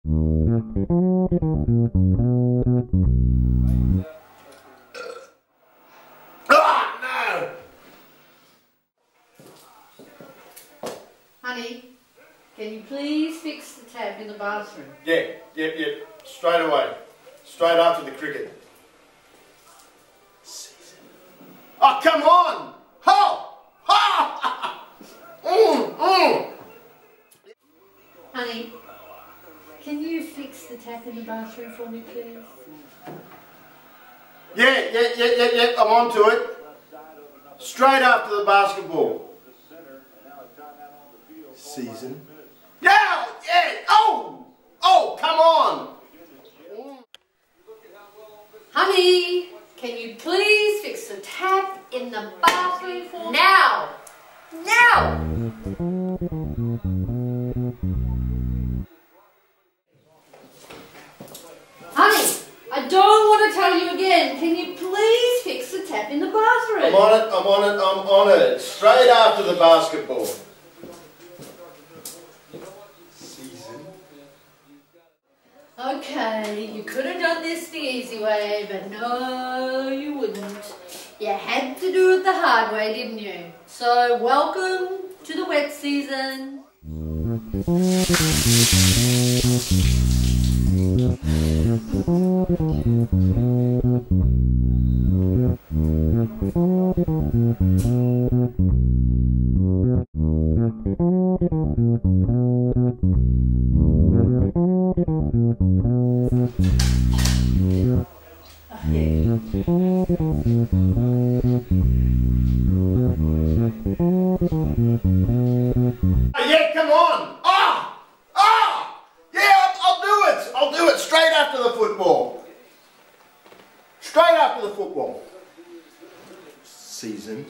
No! Honey, can you please fix the tap in the bathroom? Yeah. Straight away. Straight after the cricket. Oh, come on! Ho! Ha! Honey, can you fix the tap in the bathroom for me, please? Yeah, I'm on to it. Straight after the basketball. Season. Yeah! Oh, come on! Honey, can you please fix the tap in the bathroom for me? Now! Now! Honey, I don't want to tell you again. Can you please fix the tap in the bathroom? I'm on it. Straight after the basketball. Season. Okay, you could have done this the easy way, but no, you wouldn't. You had to do it the hard way, didn't you? So, welcome to the wet season. Yeah, come on! Yeah, I'll do it straight after the football. Straight after the football. Season.